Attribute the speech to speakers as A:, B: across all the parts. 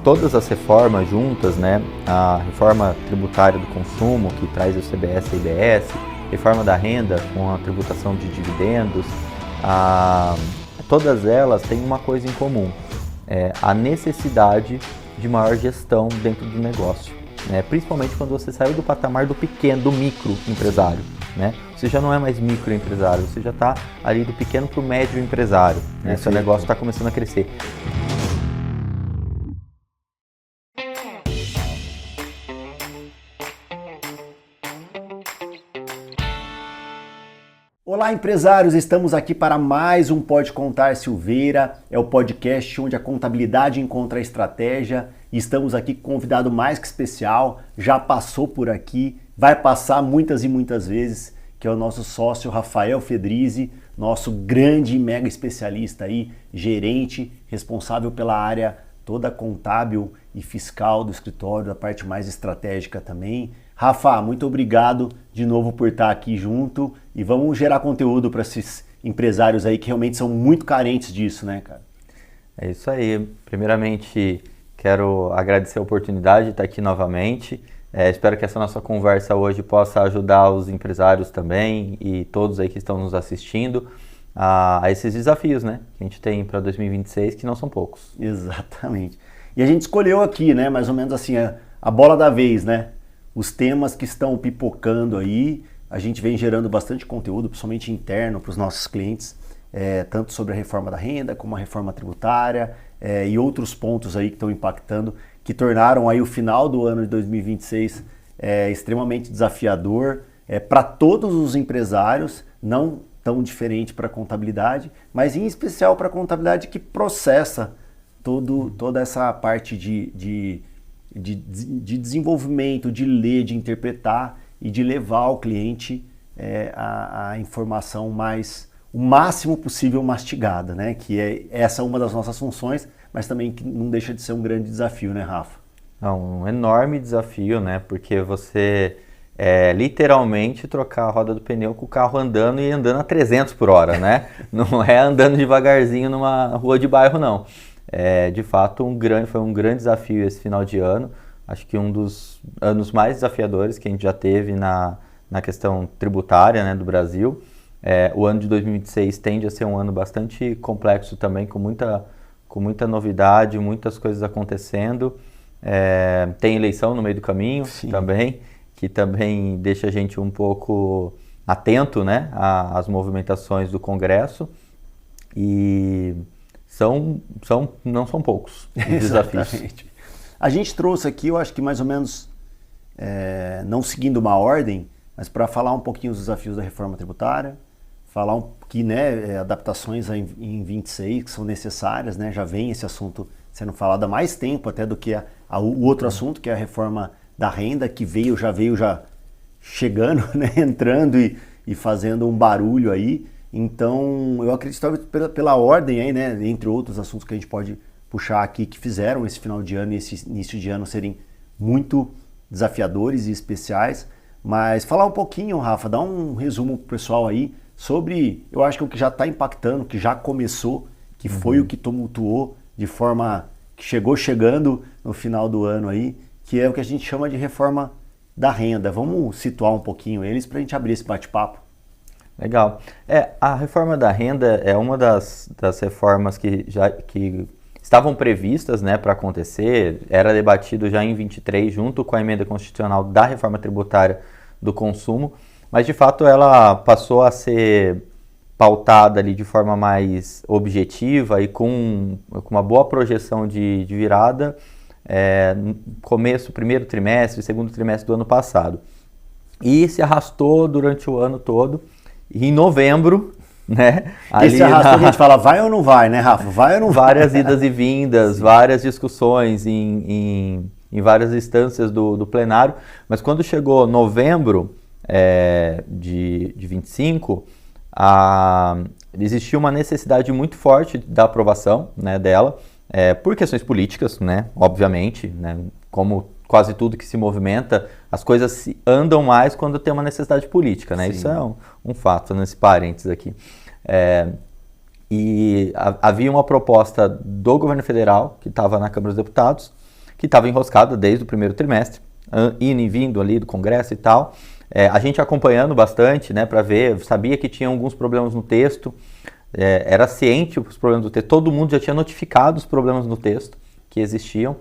A: todas as reformas juntas, né, a reforma tributária do consumo, que traz o CBS e IBS, reforma da renda com a tributação de dividendos, todas elas têm uma coisa em comum, a necessidade de maior gestão dentro do negócio, né? Principalmente quando você saiu do patamar do pequeno, do microempresário, né? Você já não é mais microempresário, você já está ali do pequeno para o médio empresário, né? Seu negócio está começando a crescer.
B: Olá, empresários! Estamos aqui para mais um Pode Contar Silveira. É o podcast onde a contabilidade encontra a estratégia. E estamos aqui com um convidado mais que especial. Já passou por aqui, vai passar muitas e muitas vezes, que é o nosso sócio Rafael Fedrizzi, nosso grande e mega especialista aí, gerente, responsável pela área toda contábil e fiscal do escritório, da parte mais estratégica também. Rafa, muito obrigado de novo por estar aqui junto e vamos gerar conteúdo para esses empresários aí que realmente são muito carentes disso, né, cara?
A: É isso aí. Primeiramente, quero agradecer a oportunidade de estar aqui novamente. Espero que essa nossa conversa hoje possa ajudar os empresários também e todos aí que estão nos assistindo a esses desafios, né, que a gente tem para 2026, que não são poucos.
B: Exatamente. E a gente escolheu aqui, né, mais ou menos assim, a bola da vez, né? Os temas que estão pipocando aí, a gente vem gerando bastante conteúdo, principalmente interno para os nossos clientes, tanto sobre a reforma da renda, como a reforma tributária e outros pontos aí que estão impactando, que tornaram aí o final do ano de 2026 extremamente desafiador para todos os empresários, não tão diferente para a contabilidade, mas em especial para a contabilidade que processa toda essa parte de desenvolvimento, de ler, de interpretar e de levar ao cliente a informação o máximo possível mastigada, né? Que essa é uma das nossas funções, mas também que não deixa de ser um grande desafio, né, Rafa?
A: É um enorme desafio, né? Porque você literalmente trocar a roda do pneu com o carro andando e andando a 300 por hora, né? Não é andando devagarzinho numa rua de bairro, não. De fato, foi um grande desafio esse final de ano. Acho que um dos anos mais desafiadores que a gente já teve na questão tributária, né, do Brasil. O ano de 2026 tende a ser um ano bastante complexo também, com muita novidade, muitas coisas acontecendo. Tem eleição no meio do caminho. Sim. Também, que também deixa a gente um pouco atento, né, às movimentações do Congresso. E não são poucos os desafios.
B: Exatamente. A gente trouxe aqui, eu acho que mais ou menos, não seguindo uma ordem, mas para falar um pouquinho dos desafios da reforma tributária, falar adaptações em 26 que são necessárias, né? Já vem esse assunto sendo falado há mais tempo até do que o outro assunto, que é a reforma da renda, que já veio chegando, né? Entrando e fazendo um barulho aí. Então, eu acredito talvez pela ordem aí, né, entre outros assuntos que a gente pode puxar aqui, que fizeram esse final de ano e esse início de ano serem muito desafiadores e especiais, mas falar um pouquinho, Rafa, dar um resumo pro pessoal aí sobre, eu acho que o que já está impactando, que já começou, que foi o que tumultuou de forma que chegando no final do ano aí, que é o que a gente chama de reforma da renda. Vamos situar um pouquinho eles para a gente abrir esse bate-papo.
A: Legal. A reforma da renda é uma das reformas que estavam previstas, né, para acontecer, era debatido já em 23, junto com a emenda constitucional da reforma tributária do consumo, mas de fato ela passou a ser pautada ali de forma mais objetiva e com uma boa projeção de virada no primeiro trimestre, segundo trimestre do ano passado. E se arrastou durante o ano todo. E em novembro, né?
B: Esse arrasto a gente fala, vai ou não vai, né, Rafa? Vai ou não vai?
A: Várias idas e vindas, várias discussões em várias instâncias do plenário. Mas quando chegou novembro de 25, existia uma necessidade muito forte da aprovação, né, dela, por questões políticas, né, obviamente, né, como quase tudo que se movimenta, as coisas andam mais quando tem uma necessidade política, né? Sim. Isso é um fato, nesse parênteses aqui. E havia uma proposta do governo federal, que estava na Câmara dos Deputados, que estava enroscada desde o primeiro trimestre, indo e vindo ali do Congresso e tal. A gente acompanhando bastante, né, para ver, sabia que tinha alguns problemas no texto, era ciente dos problemas do texto, todo mundo já tinha notificado os problemas no texto que existiam,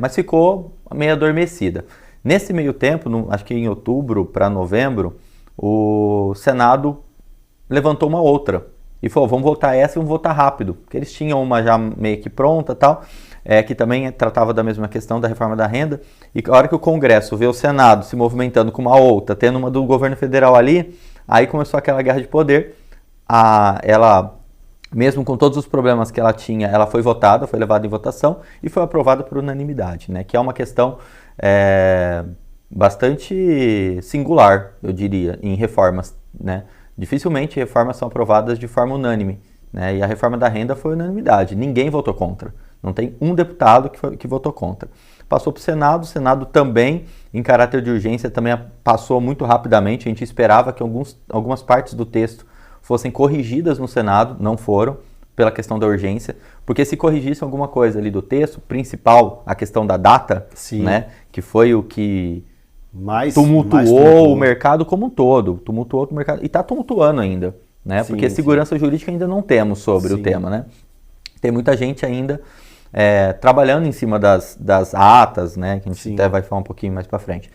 A: mas ficou meio adormecida. Nesse meio tempo, acho que em outubro para novembro, o Senado levantou uma outra e falou, vamos votar essa e vamos votar rápido, porque eles tinham uma já meio que pronta e tal, que também tratava da mesma questão da reforma da renda, e a hora que o Congresso vê o Senado se movimentando com uma outra, tendo uma do governo federal ali, aí começou aquela guerra de poder. Ela, mesmo com todos os problemas que ela tinha, ela foi votada, foi levada em votação e foi aprovada por unanimidade, né? Que é uma questão bastante singular, eu diria, em reformas, né? Dificilmente reformas são aprovadas de forma unânime, né? E a reforma da renda foi unanimidade, ninguém votou contra, não tem um deputado que votou contra. Passou para o Senado também, em caráter de urgência, também passou muito rapidamente, a gente esperava que algumas partes do texto fossem corrigidas no Senado, não foram, pela questão da urgência, porque se corrigisse alguma coisa ali do texto, principal, a questão da data, né, que foi o que tumultuou o mercado como um todo, tumultuou o mercado, e está tumultuando ainda, né, porque segurança jurídica ainda não temos sobre o tema, né. Tem muita gente ainda trabalhando em cima das atas, né, que a gente até vai falar um pouquinho mais para frente.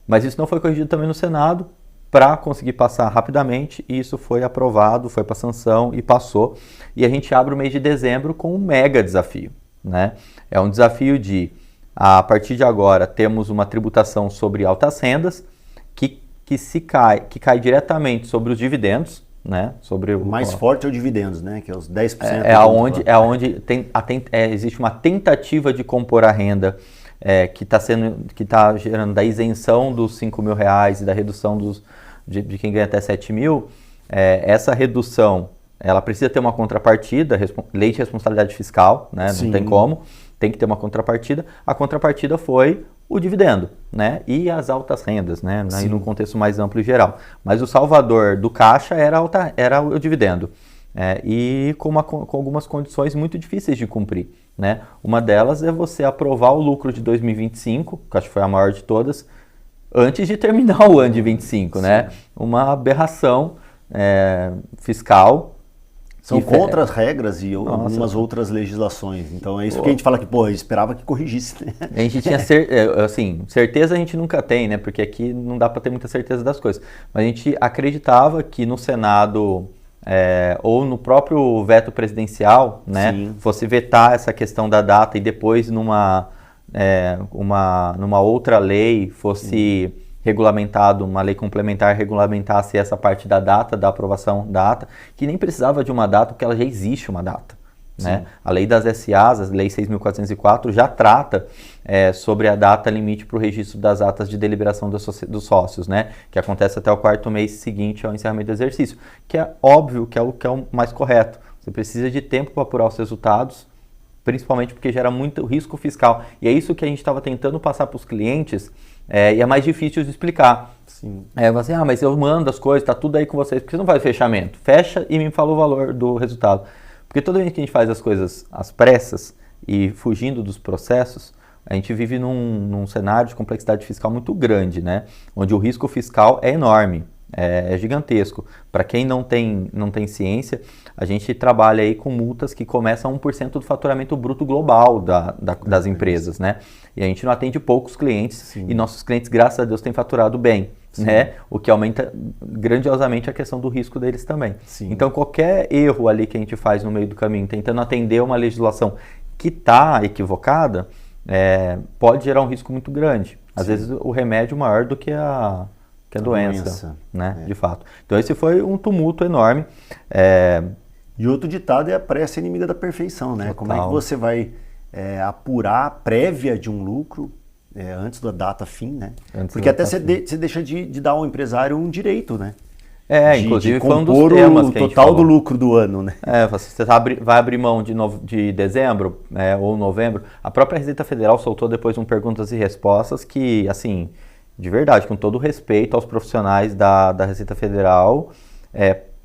A: Mas isso não foi corrigido também no Senado, para conseguir passar rapidamente, e isso foi aprovado, foi para sanção e passou. E a gente abre o mês de dezembro com um mega desafio, né? É um desafio de, a partir de agora, temos uma tributação sobre altas rendas, que cai diretamente sobre os dividendos, né? Sobre
B: o mais forte é o dividendos, né? Que é os 10%.
A: Existe uma tentativa de compor a renda que está gerando da isenção dos R$5.000 e da redução de quem ganha até 7 mil. Essa redução, ela precisa ter uma contrapartida, lei de responsabilidade fiscal, né? Não tem como, tem que ter uma contrapartida. A contrapartida foi o dividendo, né? E as altas rendas, né? Aí num contexto mais amplo e geral. Mas o salvador do caixa era o dividendo. E com algumas condições muito difíceis de cumprir, né? Uma delas é você aprovar o lucro de 2025, que acho que foi a maior de todas, antes de terminar o ano de 25, né? Uma aberração fiscal.
B: São contra as regras e algumas outras legislações. Então é isso que a gente fala que, esperava que corrigisse, né?
A: A gente tinha certeza a gente nunca tem, né? Porque aqui não dá para ter muita certeza das coisas. Mas a gente acreditava que no Senado ou no próprio veto presidencial, né, fosse vetar essa questão da data e depois numa outra lei fosse regulamentado, uma lei complementar regulamentasse essa parte da data, da aprovação da ata, que nem precisava de uma data, porque ela já existe uma data. Né? A lei das SAs, a lei 6.404, já trata sobre a data limite para o registro das atas de deliberação dos sócios, né? Que acontece até o 4º mês seguinte ao encerramento do exercício, que é óbvio que é o mais correto. Você precisa de tempo para apurar os resultados, principalmente porque gera muito risco fiscal. E é isso que a gente estava tentando passar para os clientes, e é mais difícil de explicar. Você, mas eu mando as coisas, está tudo aí com vocês, por que você não faz fechamento? Fecha e me fala o valor do resultado. Porque toda vez que a gente faz as coisas às pressas e fugindo dos processos, a gente vive num cenário de complexidade fiscal muito grande, né? Onde o risco fiscal é enorme, é gigantesco. Para quem não tem ciência, a gente trabalha aí com multas que começam a 1% do faturamento bruto global das empresas, né? E a gente não atende poucos clientes e nossos clientes, graças a Deus, têm faturado bem. Né? O que aumenta grandiosamente a questão do risco deles também. Então qualquer erro ali que a gente faz no meio do caminho, tentando atender uma legislação que está equivocada, pode gerar um risco muito grande. Às vezes o remédio maior do que a doença. Né? De fato. Então esse foi um tumulto enorme.
B: E outro ditado é a pressa inimiga da perfeição, né? Como é que você vai apurar a prévia de um lucro antes da data fim, né? Porque até você deixa de dar ao empresário um direito, né?
A: Inclusive
B: de foi um dos temas que a gente falou. O total do lucro do ano, né?
A: Você vai abrir mão de dezembro ou novembro. A própria Receita Federal soltou depois um perguntas e respostas que, assim, de verdade, com todo respeito aos profissionais da Receita Federal,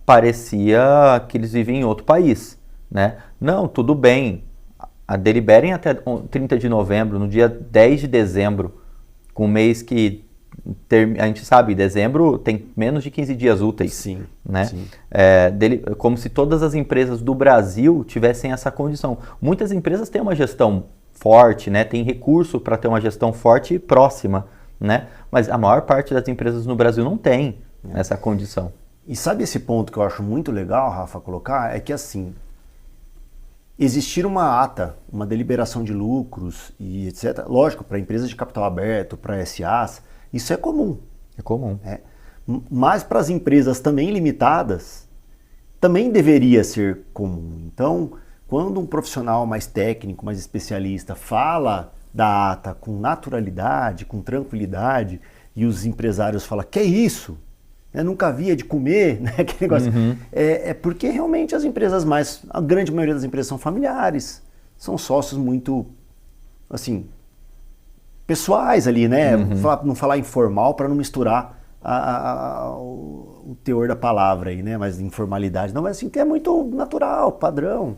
A: parecia que eles vivem em outro país, né? Não, tudo bem. deliberem até 30 de novembro, no dia 10 de dezembro, com o mês que a gente sabe, dezembro tem menos de 15 dias úteis.
B: Sim,
A: né?
B: sim.
A: Como se todas as empresas do Brasil tivessem essa condição. Muitas empresas têm uma gestão forte, né? Tem recurso para ter uma gestão forte e próxima, né? Mas a maior parte das empresas no Brasil não tem essa condição.
B: E sabe esse ponto que eu acho muito legal, Rafa, colocar? É que assim, existir uma ata, uma deliberação de lucros e etc. Lógico, para empresas de capital aberto, para SAs, isso é comum.
A: É comum.
B: Mas para as empresas também limitadas, também deveria ser comum. Então, quando um profissional mais técnico, mais especialista, fala da ata com naturalidade, com tranquilidade, e os empresários falam, que é isso? Eu nunca havia de comer, né? Aquele negócio. É porque realmente as empresas a grande maioria das empresas são familiares, são sócios muito, assim, pessoais ali, né? Não falar informal para não misturar o teor da palavra aí, né? Mas informalidade. Não, mas assim, que é muito natural, padrão.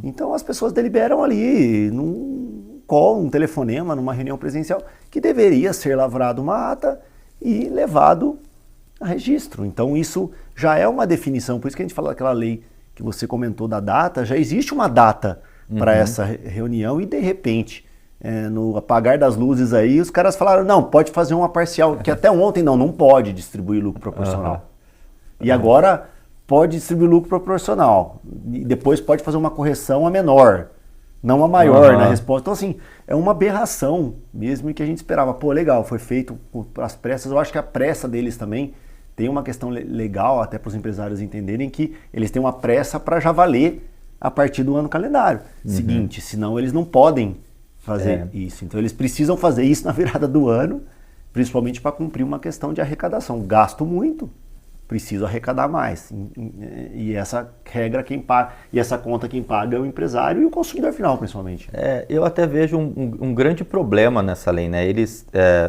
B: Então as pessoas deliberam ali, num call, um telefonema, numa reunião presencial, que deveria ser lavrado uma ata e levado a registro. Então isso já é uma definição, por isso que a gente fala daquela lei que você comentou da data, já existe uma data para essa reunião e de repente, no apagar das luzes aí, os caras falaram, não, pode fazer uma parcial, que até ontem não pode distribuir lucro proporcional. E agora pode distribuir lucro proporcional, e depois pode fazer uma correção a menor, não a maior na resposta. Então assim, é uma aberração mesmo que a gente esperava. Pô, legal, foi feito às pressas, eu acho que a pressa deles também tem uma questão legal até para os empresários entenderem que eles têm uma pressa para já valer a partir do ano calendário seguinte, senão eles não podem fazer isso. Então eles precisam fazer isso na virada do ano, principalmente para cumprir uma questão de arrecadação. Gasto muito, preciso arrecadar mais. E essa regra quem paga, e essa conta quem paga é o empresário e o consumidor final, principalmente.
A: Eu até vejo um grande problema nessa lei, né? Eles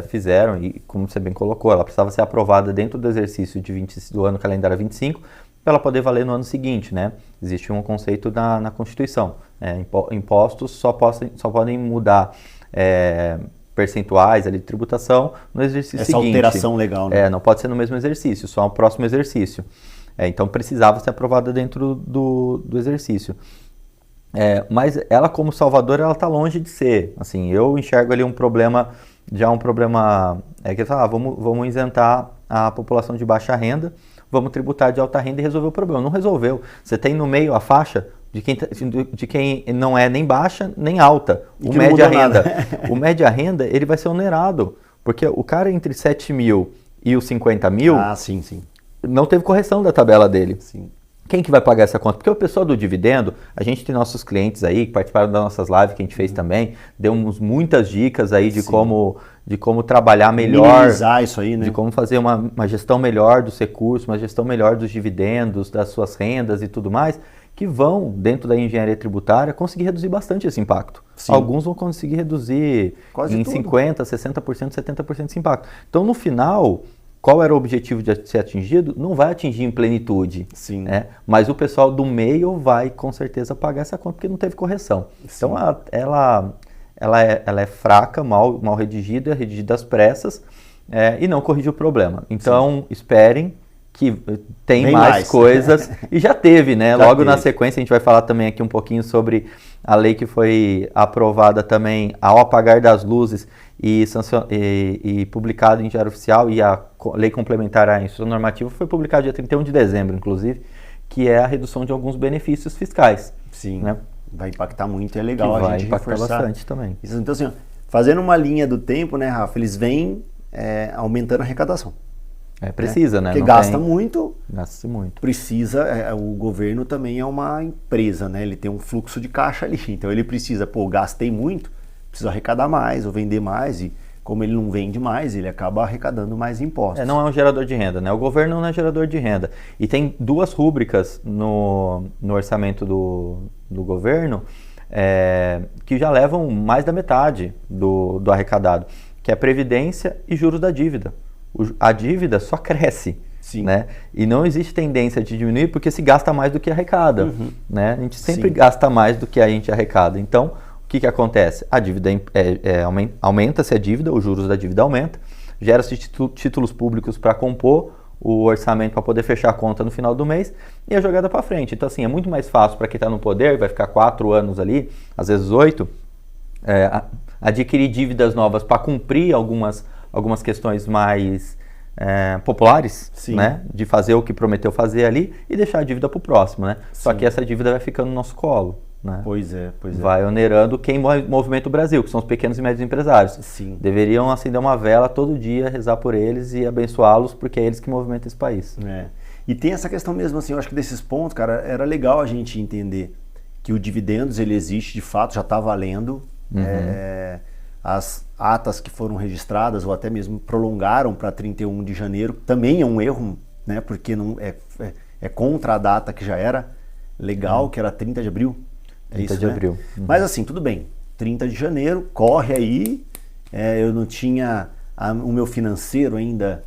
A: fizeram, e como você bem colocou, ela precisava ser aprovada dentro do exercício do ano calendário 25, para ela poder valer no ano seguinte, né? Existe um conceito na Constituição. Impostos só podem mudar percentuais ali de tributação no exercício seguinte. Essa
B: alteração legal, né?
A: Não pode ser no mesmo exercício, só no próximo exercício. Então precisava ser aprovada dentro do exercício. Mas ela como Salvador, ela está longe de ser. Assim, eu enxergo ali um problema que vamos isentar a população de baixa renda, vamos tributar de alta renda e resolver o problema. Não resolveu. Você tem no meio a faixa de quem não é nem baixa nem alta. O média renda. O média renda, ele vai ser onerado. Porque o cara entre 7 mil e os 50 mil,
B: sim.
A: não teve correção da tabela dele.
B: Sim.
A: Quem que vai pagar essa conta? Porque o pessoal do dividendo, a gente tem nossos clientes aí que participaram das nossas lives que a gente fez também, deu muitas dicas aí de como trabalhar melhor,
B: minimizar isso aí, né?
A: De como fazer uma gestão melhor dos recursos, uma gestão melhor dos dividendos, das suas rendas e tudo mais, que vão, dentro da engenharia tributária, conseguir reduzir bastante esse impacto. Sim. Alguns vão conseguir reduzir quase em tudo. 50%, 60%, 70% esse impacto. Então, no final, qual era o objetivo de ser atingido? Não vai atingir em plenitude.
B: Sim.
A: Né? Mas o pessoal do meio vai, com certeza, pagar essa conta porque não teve correção. Sim. Então, ela é fraca, mal redigida, redigida às pressas e não corrige o problema. Então, esperem que tem mais coisas, e já teve, né? Logo na sequência a gente vai falar também aqui um pouquinho sobre a lei que foi aprovada também ao apagar das luzes e publicada em Diário Oficial, e a lei complementar à instrução normativa foi publicada dia 31 de dezembro, inclusive, que é a redução de alguns benefícios fiscais.
B: Sim,
A: né?
B: Vai impactar muito, é legal a gente
A: impactar
B: reforçar
A: bastante também.
B: Isso, então assim, fazendo uma linha do tempo, né, Rafa, eles vêm aumentando a arrecadação.
A: Precisa, né?
B: Porque gasta muito.
A: Gasta-se muito.
B: Precisa, o governo também é uma empresa, né? Ele tem um fluxo de caixa ali. Então ele precisa, gastei muito, preciso arrecadar mais ou vender mais. E como ele não vende mais, ele acaba arrecadando mais impostos.
A: Não é um gerador de renda, né? O governo não é gerador de renda. E tem duas rúbricas no orçamento do governo que já levam mais da metade do arrecadado, que é a Previdência e juros da dívida. A dívida só cresce.
B: Sim.
A: Né? E não existe tendência de diminuir porque se gasta mais do que arrecada. Né? A gente sempre
B: Sim.
A: gasta mais do que a gente arrecada. Então, que acontece? A dívida aumenta-se a dívida, os juros da dívida aumenta, gera-se títulos públicos para compor o orçamento para poder fechar a conta no final do mês e a jogada para frente. Então, assim, é muito mais fácil para quem está no poder, vai ficar 4 anos ali, às vezes 8, adquirir dívidas novas para cumprir algumas questões mais populares,
B: Sim.
A: né? De fazer o que prometeu fazer ali e deixar a dívida para o próximo, né?
B: Sim.
A: Só que essa dívida vai ficando no nosso colo. Né?
B: Pois é.
A: Vai onerando quem movimenta o Brasil, que são os pequenos e médios empresários.
B: Sim.
A: Deveriam acender uma vela todo dia, rezar por eles e abençoá-los, porque é eles que movimentam esse país.
B: E tem essa questão mesmo, assim, eu acho que desses pontos, cara, era legal a gente entender que o dividendos, ele existe de fato, já está valendo. As atas que foram registradas ou até mesmo prolongaram para 31 de janeiro, também é um erro, né? Porque não é contra a data que já era legal, que era 30 de abril.
A: 30 de abril.
B: Mas assim, tudo bem. 30 de janeiro, corre aí. Eu não tinha o meu financeiro ainda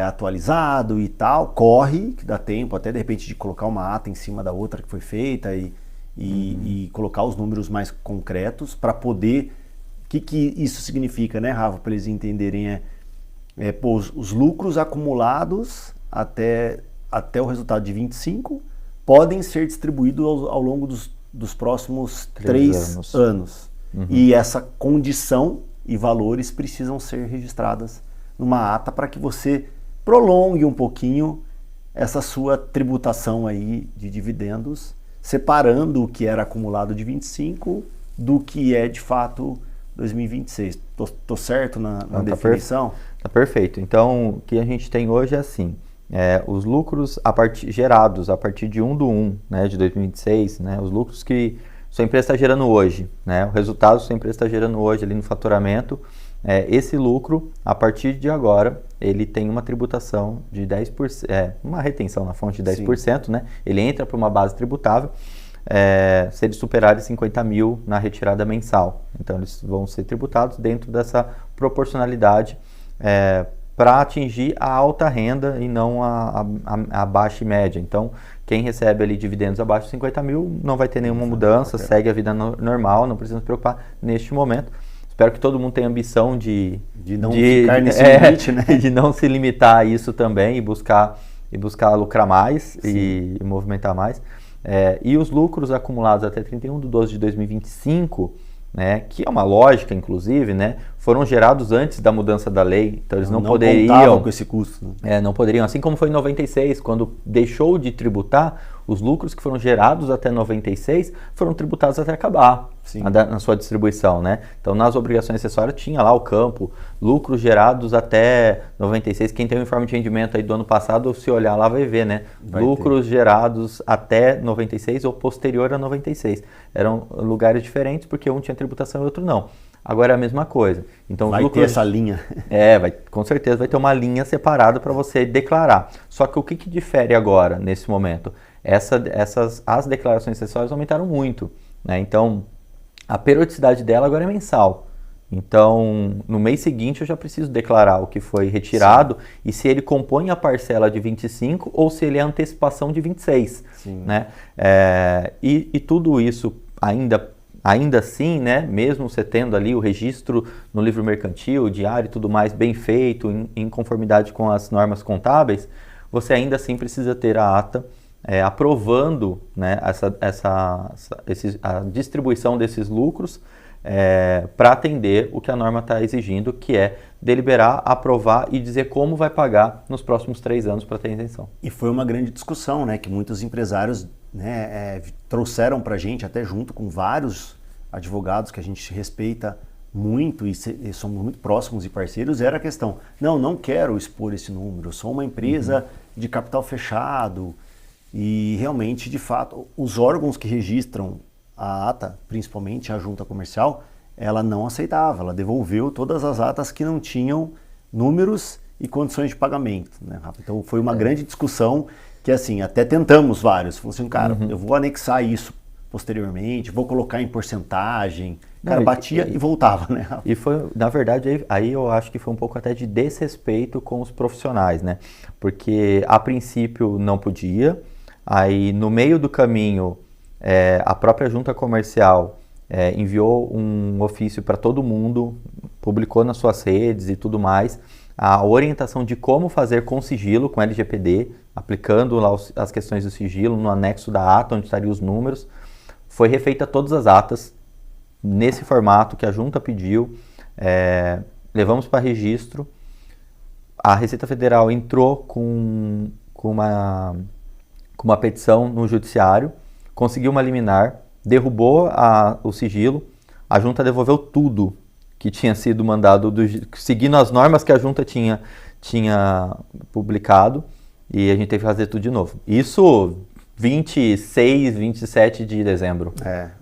B: atualizado e tal. Corre, que dá tempo até de repente de colocar uma ata em cima da outra que foi feita e colocar os números mais concretos para poder... O que isso significa, né, Rafa? Para eles entenderem, os lucros acumulados até o resultado de 25 podem ser distribuídos ao longo dos próximos 3 anos. E essa condição e valores precisam ser registradas numa ata para que você prolongue um pouquinho essa sua tributação aí de dividendos, separando o que era acumulado de 25 do que é de fato 2026. Tô certo na definição?
A: Tá perfeito. Então, o que a gente tem hoje é assim, os lucros gerados a partir de 1/1, né, de 2026, né, os lucros que sua empresa está gerando hoje, né, o resultado que sua empresa está gerando hoje ali no faturamento, esse lucro, a partir de agora, ele tem uma tributação de 10%, uma retenção na fonte de 10%, né, ele entra para uma base tributável, se eles superarem 50 mil na retirada mensal. Então, eles vão ser tributados dentro dessa proporcionalidade para atingir a alta renda e não a baixa e média. Então, quem recebe ali dividendos abaixo de 50 mil não vai ter nenhuma mudança, segue a vida normal, não precisa se preocupar neste momento. Espero que todo mundo tenha ambição de
B: não ficar nesse limite, né?
A: De não se limitar a isso também e buscar lucrar mais e movimentar mais. E os lucros acumulados até 31/12 de 2025, né, que é uma lógica, inclusive, né, foram gerados antes da mudança da lei, então eles não poderiam
B: com esse custo.
A: Não poderiam, assim como foi em 96, quando deixou de tributar, os lucros que foram gerados até 96 foram tributados até acabar na sua distribuição, né? Então, nas obrigações acessórias tinha lá o campo, lucros gerados até 96. Quem tem o informe de rendimento aí do ano passado, se olhar lá vai ver, né? Lucros gerados até 96 ou posterior a 96. Eram lugares diferentes porque um tinha tributação e outro não. Agora é a mesma coisa. Então,
B: vai ter essa linha.
A: Com certeza vai ter uma linha separada para você declarar. Só que o que difere agora, nesse momento? As declarações acessórias aumentaram muito, né? Então, a periodicidade dela agora é mensal. Então, no mês seguinte eu já preciso declarar o que foi retirado e se ele compõe a parcela de 25 ou se ele é antecipação de 26. Né? E tudo isso ainda assim, né, mesmo você tendo ali o registro no livro mercantil, o diário e tudo mais bem feito, em conformidade com as normas contábeis, você ainda assim precisa ter a ata aprovando, né, a distribuição desses lucros para atender o que a norma está exigindo, que é deliberar, aprovar e dizer como vai pagar nos próximos 3 anos para ter isenção.
B: E foi uma grande discussão, né, que muitos empresários, né, trouxeram para a gente, até junto com vários advogados que a gente respeita muito e somos muito próximos e parceiros, era a questão, não quero expor esse número, eu sou uma empresa de capital fechado e realmente, de fato, os órgãos que registram a ata, principalmente a junta comercial, ela não aceitava, ela devolveu todas as atas que não tinham números e condições de pagamento, né, Rafa? Então foi uma grande discussão que, assim, até tentamos vários, falou assim, cara, eu vou anexar isso posteriormente, vou colocar em porcentagem, cara, batia e voltava, né, Rafa?
A: E foi, na verdade, aí eu acho que foi um pouco até de desrespeito com os profissionais, né, porque a princípio não podia, aí no meio do caminho a própria junta comercial enviou um ofício para todo mundo, publicou nas suas redes e tudo mais, a orientação de como fazer com sigilo, com LGPD, aplicando lá as questões do sigilo no anexo da ata, onde estariam os números. Foi refeita todas as atas nesse formato que a junta pediu, levamos para registro. A Receita Federal entrou com uma petição no judiciário, conseguiu uma liminar, derrubou o sigilo, a junta devolveu tudo que tinha sido mandado, seguindo as normas que a junta tinha publicado, e a gente teve que fazer tudo de novo. Isso 26, 27 de dezembro.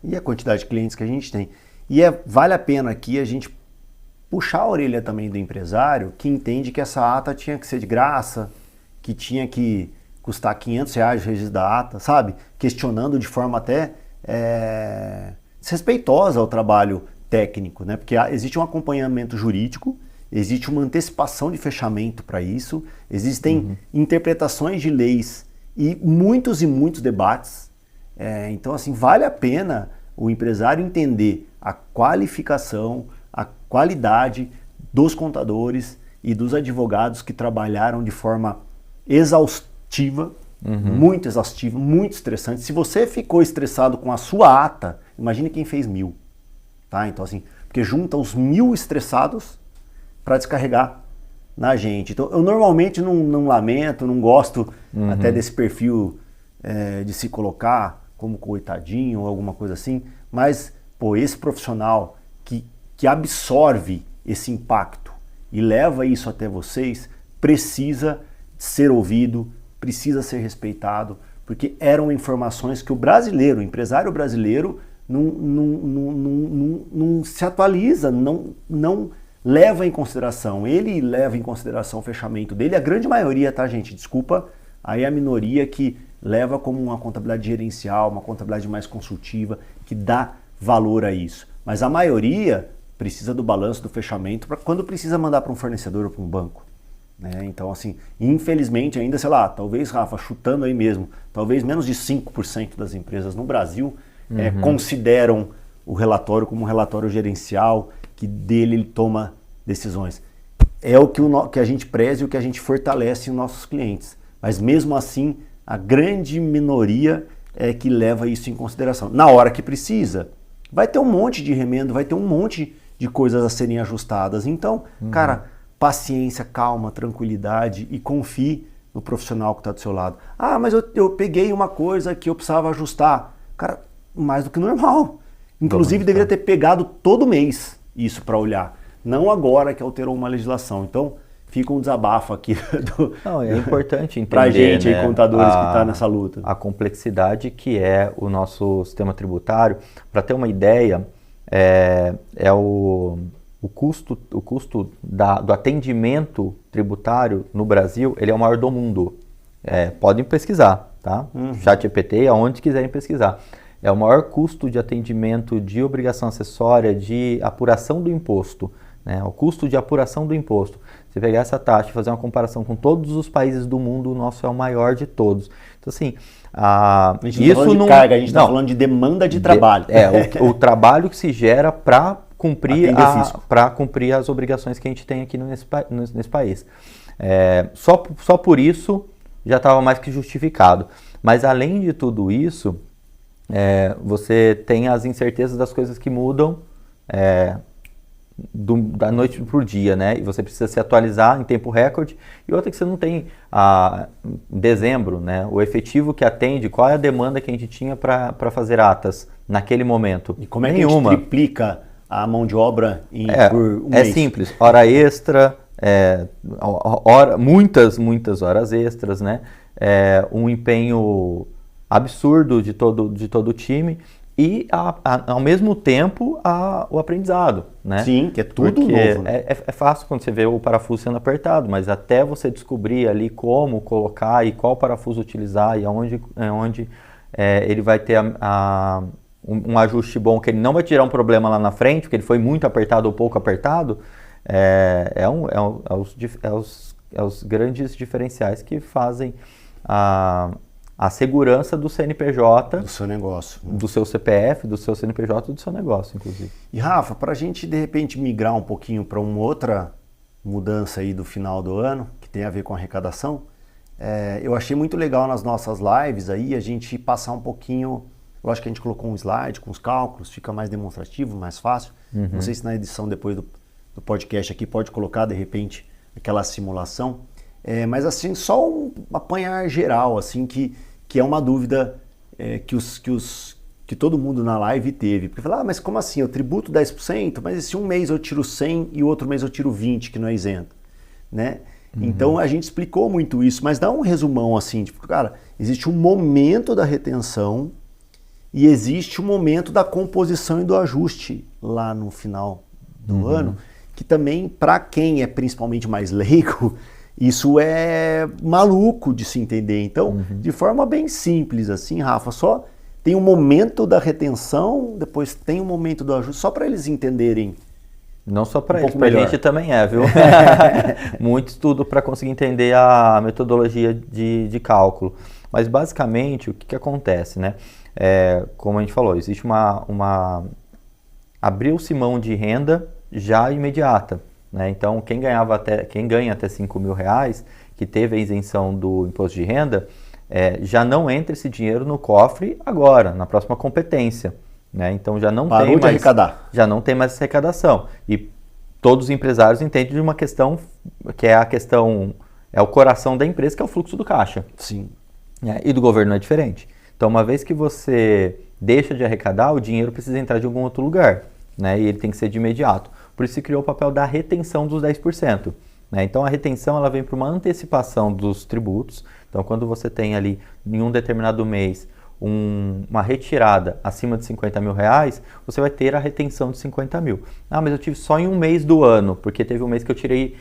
B: E a quantidade de clientes que a gente tem. E vale a pena aqui a gente puxar a orelha também do empresário que entende que essa ata tinha que ser de graça, que tinha que custar R$500 o registro da ata, sabe? Questionando de forma até desrespeitosa ao trabalho técnico, né? Porque existe um acompanhamento jurídico, existe uma antecipação de fechamento para isso, existem interpretações de leis e muitos debates. Então, assim, vale a pena o empresário entender a qualificação, a qualidade dos contadores e dos advogados que trabalharam de forma exaustiva, muito exaustiva, muito estressante. Se você ficou estressado com a sua ata, imagine quem fez 1000. Tá? Então, assim, porque junta os 1000 estressados para descarregar na gente. Então, eu normalmente não lamento, não gosto até desse perfil de se colocar como coitadinho ou alguma coisa assim, mas, pô, esse profissional que absorve esse impacto e leva isso até vocês, precisa ser ouvido, precisa ser respeitado, porque eram informações que o empresário brasileiro, não se atualiza, não leva em consideração. Ele leva em consideração o fechamento dele, a grande maioria, tá, gente? Desculpa, aí a minoria que leva como uma contabilidade gerencial, uma contabilidade mais consultiva, que dá valor a isso. Mas a maioria precisa do balanço, do fechamento, para quando precisa mandar para um fornecedor ou para um banco. Né? Então, assim, infelizmente ainda, sei lá, talvez, Rafa, chutando aí mesmo, talvez menos de 5% das empresas no Brasil consideram o relatório como um relatório gerencial, que dele ele toma decisões. É o que a gente preza e o que a gente fortalece em nossos clientes. Mas mesmo assim, a grande minoria é que leva isso em consideração. Na hora que precisa, vai ter um monte de remendo, vai ter um monte de coisas a serem ajustadas. Então, cara, paciência, calma, tranquilidade e confie no profissional que está do seu lado. Ah, mas eu peguei uma coisa que eu precisava ajustar. Cara, mais do que normal. Inclusive, deveria ter pegado todo mês isso para olhar. Não agora que alterou uma legislação. Então, fica um desabafo aqui
A: é importante entender,
B: pra gente,
A: né,
B: aí, contadores que tá nessa luta.
A: A complexidade que é o nosso sistema tributário. Para ter uma ideia, o custo do atendimento tributário no Brasil, ele é o maior do mundo. Podem pesquisar, tá? ChatGPT, aonde quiserem pesquisar. É o maior custo de atendimento de obrigação acessória de apuração do imposto. Né? O custo de apuração do imposto. Você pegar essa taxa e fazer uma comparação com todos os países do mundo, o nosso é o maior de todos. Então, assim,
B: a gente está falando de carga, a gente está falando de demanda de trabalho.
A: O trabalho que se gera para cumprir, cumprir as obrigações que a gente tem aqui nesse país. Só por isso já estava mais que justificado. Mas, além de tudo isso, você tem as incertezas das coisas que mudam da noite para o dia, né? E você precisa se atualizar em tempo recorde. E outra que você não tem em dezembro, né? O efetivo que atende, qual é a demanda que a gente tinha para fazer atas naquele momento?
B: E como é que a gente triplica a mão de obra por um mês?
A: É simples, hora extra, muitas horas extras, né? Um empenho absurdo de todo o time e, ao mesmo tempo, o aprendizado, né?
B: Sim, que é tudo novo. Né?
A: É fácil quando você vê o parafuso sendo apertado, mas até você descobrir ali como colocar e qual parafuso utilizar e onde ele vai ter um ajuste bom, que ele não vai tirar um problema lá na frente, porque ele foi muito apertado ou pouco apertado, os grandes diferenciais que fazem a segurança do CNPJ,
B: do seu negócio, né?
A: Do seu CPF, do seu CNPJ, do seu negócio, inclusive.
B: E Rafa, para a gente de repente migrar um pouquinho para uma outra mudança aí do final do ano, que tem a ver com arrecadação, eu achei muito legal nas nossas lives aí a gente passar um pouquinho, eu acho que a gente colocou um slide com os cálculos, fica mais demonstrativo, mais fácil. Não sei se na edição depois do podcast aqui pode colocar de repente aquela simulação. Mas assim, só um apanhar geral, assim, que é uma dúvida que todo mundo na live teve. Porque fala, mas como assim? Eu tributo 10%, mas esse um mês eu tiro 100 e o outro mês eu tiro 20, que não é isento, né? Então a gente explicou muito isso, mas dá um resumão assim, tipo, cara, existe um momento da retenção e existe um momento da composição e do ajuste lá no final do ano, que também, para quem é principalmente mais leigo, isso é maluco de se entender. Então, de forma bem simples assim, Rafa, só tem um momento da retenção, depois tem um momento do ajuste, só para eles entenderem.
A: Não só para eles, para a gente também viu? Muito estudo para conseguir entender a metodologia de cálculo. Mas basicamente, o que acontece, né? Como a gente falou, existe abriu-se mão de renda já imediata. Né? Então, quem ganha até 5 mil reais, que teve a isenção do imposto de renda, já não entra esse dinheiro no cofre agora, na próxima competência. Né? Então, já não
B: Parou
A: tem
B: de
A: mais,
B: arrecadar.
A: Já não tem mais essa arrecadação. E todos os empresários entendem de uma questão que é o coração da empresa, que é o fluxo do caixa.
B: Sim.
A: Né? E do governo não é diferente. Então, uma vez que você deixa de arrecadar, o dinheiro precisa entrar de algum outro lugar. Né? E ele tem que ser de imediato. Por isso se criou o papel da retenção dos 10%. Né? Então a retenção ela vem para uma antecipação dos tributos. Então quando você tem ali em um determinado mês uma retirada acima de 50 mil reais, você vai ter a retenção de 50 mil. Ah, mas eu tive só em um mês do ano, porque teve um mês que eu tirei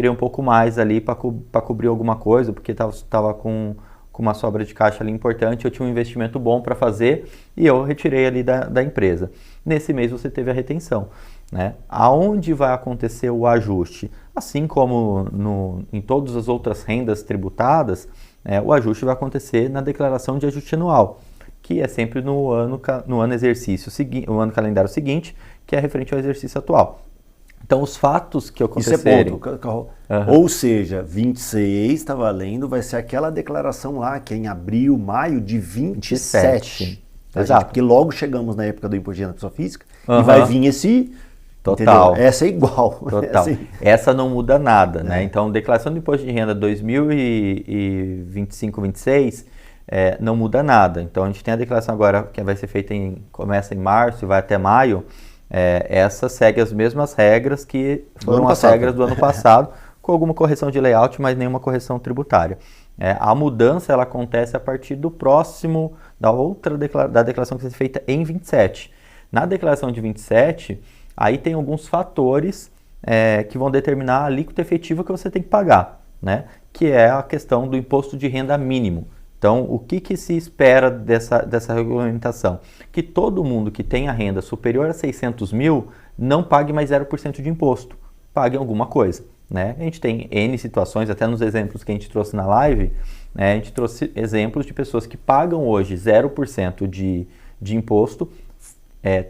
A: um pouco mais ali para cobrir alguma coisa, porque estava com uma sobra de caixa ali importante, eu tinha um investimento bom para fazer e eu retirei ali da empresa. Nesse mês você teve a retenção. Né? Aonde vai acontecer o ajuste? Assim como em todas as outras rendas tributadas, o ajuste vai acontecer na declaração de ajuste anual, que é sempre no ano calendário seguinte, que é referente ao exercício atual. Então, os fatos que acontecerem...
B: Isso é ponto. Ou seja, 26 está valendo, vai ser aquela declaração lá, que é em abril, maio de 27. Exato. Porque logo chegamos na época do imposto de renda da pessoa física e vai vir esse...
A: Total.
B: Entendeu? Essa é igual.
A: Total. Essa não muda nada, né? Então, declaração do imposto de renda 2025, 26 não muda nada. Então, a gente tem a declaração agora que vai ser feita começa em março e vai até maio. Essa segue as mesmas regras que foram as regras do ano passado, com alguma correção de layout, mas nenhuma correção tributária. A mudança ela acontece a partir do próximo, da declaração que vai ser feita em 27. Na declaração de 27, aí tem alguns fatores que vão determinar a alíquota efetiva que você tem que pagar, né? Que é a questão do imposto de renda mínimo. Então, o que se espera dessa regulamentação? Que todo mundo que tenha renda superior a 600 mil não pague mais 0% de imposto, pague alguma coisa. Né? A gente tem N situações, até nos exemplos que a gente trouxe na live, né? A gente trouxe exemplos de pessoas que pagam hoje 0% de imposto,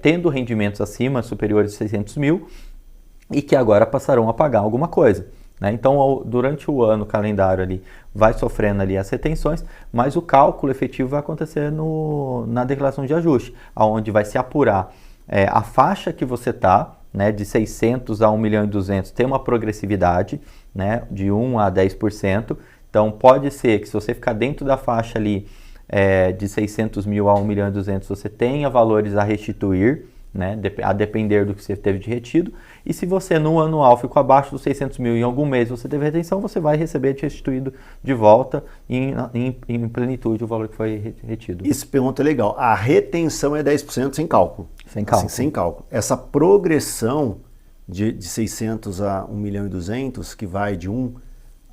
A: tendo rendimentos acima, superiores a 600 mil, e que agora passarão a pagar alguma coisa. Né? Então, durante o ano, o calendário ali vai sofrendo ali as retenções, mas o cálculo efetivo vai acontecer na declaração de ajuste, onde vai se apurar a faixa que você está, né, de 600 a 1 milhão e 200, tem uma progressividade, né, de 1 a 10%. Então, pode ser que se você ficar dentro da faixa ali de 600 mil a 1 milhão e 200, você tenha valores a restituir, né, a depender do que você teve de retido. E se você no anual ficou abaixo dos 600 mil e em algum mês você teve retenção, você vai receber de restituído de volta em plenitude o valor que foi retido.
B: Esse ponto é legal. A retenção é 10% sem cálculo.
A: Sem cálculo.
B: Assim, sem cálculo. Essa progressão de 600 a 1 milhão e 200, que vai de 1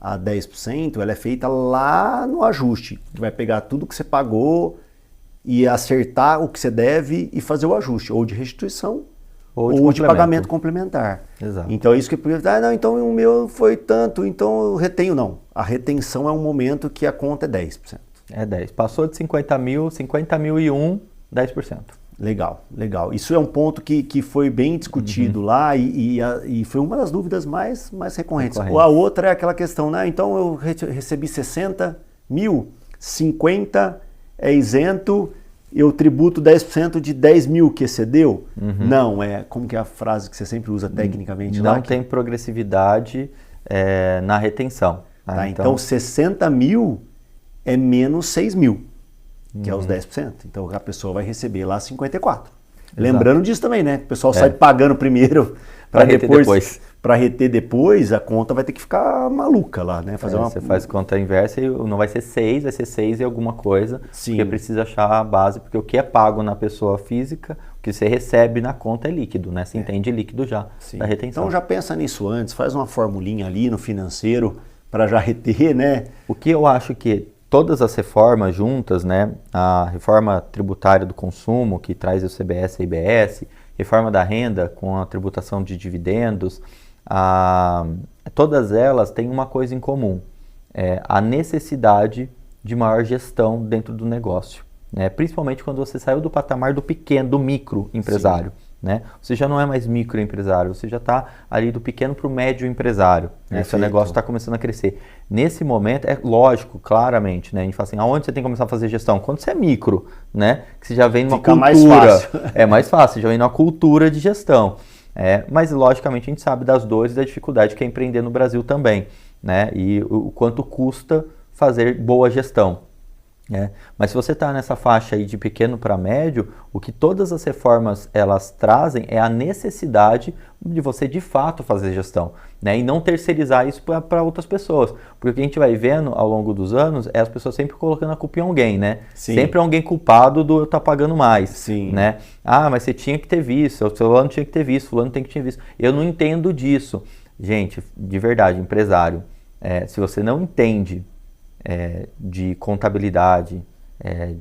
B: a 10%, ela é feita lá no ajuste. Que vai pegar tudo que você pagou e acertar o que você deve e fazer o ajuste, ou de restituição, ou de pagamento complementar.
A: Exato.
B: Então é isso que não, então o meu foi tanto, então eu retenho. Não, a retenção é um momento que a conta é 10%.
A: É 10. Passou de 50 mil, 50.001, 10%.
B: Legal, legal. Isso é um ponto que foi bem discutido lá e foi uma das dúvidas mais recorrentes. A outra é aquela questão, né? Então eu recebi 60 mil, 50 é isento, eu tributo 10% de 10 mil que excedeu? Não, como que é a frase que você sempre usa tecnicamente lá?
A: Não tem progressividade na retenção.
B: Tá, então 60 mil é menos 6 mil. Que é os 10%. Então a pessoa vai receber lá 54. Exato. Lembrando disso também, né? O pessoal sai pagando primeiro para depois. Para reter depois, a conta vai ter que ficar maluca lá, né?
A: Você faz conta inversa e não vai ser 6, vai ser 6 e alguma coisa.
B: Sim.
A: Porque precisa achar a base, porque o que é pago na pessoa física, o que você recebe na conta é líquido, né? Você entende líquido já da retenção.
B: Então já pensa nisso antes, faz uma formulinha ali no financeiro para já reter, né?
A: O que eu acho que todas as reformas juntas, né, a reforma tributária do consumo, que traz o CBS e IBS, reforma da renda com a tributação de dividendos, todas elas têm uma coisa em comum, a necessidade de maior gestão dentro do negócio, né, principalmente quando você saiu do patamar do pequeno, do micro empresário. Né? Você já não é mais microempresário, você já está ali do pequeno para o médio empresário. Né? Seu negócio está começando a crescer. Nesse momento, é lógico, claramente, né? A gente fala assim, aonde você tem que começar a fazer gestão? Quando você é micro, né? Que você já vem numa cultura.
B: Mais fácil.
A: É mais fácil, você já vem numa cultura de gestão. Mas, logicamente, a gente sabe das dores e da dificuldade que é empreender no Brasil também. Né? E o quanto custa fazer boa gestão. Mas se você está nessa faixa aí de pequeno para médio, o que todas as reformas elas trazem é a necessidade de você de fato fazer gestão, né? E não terceirizar isso para outras pessoas, porque o que a gente vai vendo ao longo dos anos é as pessoas sempre colocando a culpa em alguém, né?
B: Sim.
A: Sempre alguém culpado do eu estar pagando mais.
B: Sim.
A: Né? Ah, mas você tinha que ter visto, o fulano tinha que ter visto, fulano tem que ter visto. Eu não entendo disso. Gente, de verdade, empresário, se você não entende de contabilidade,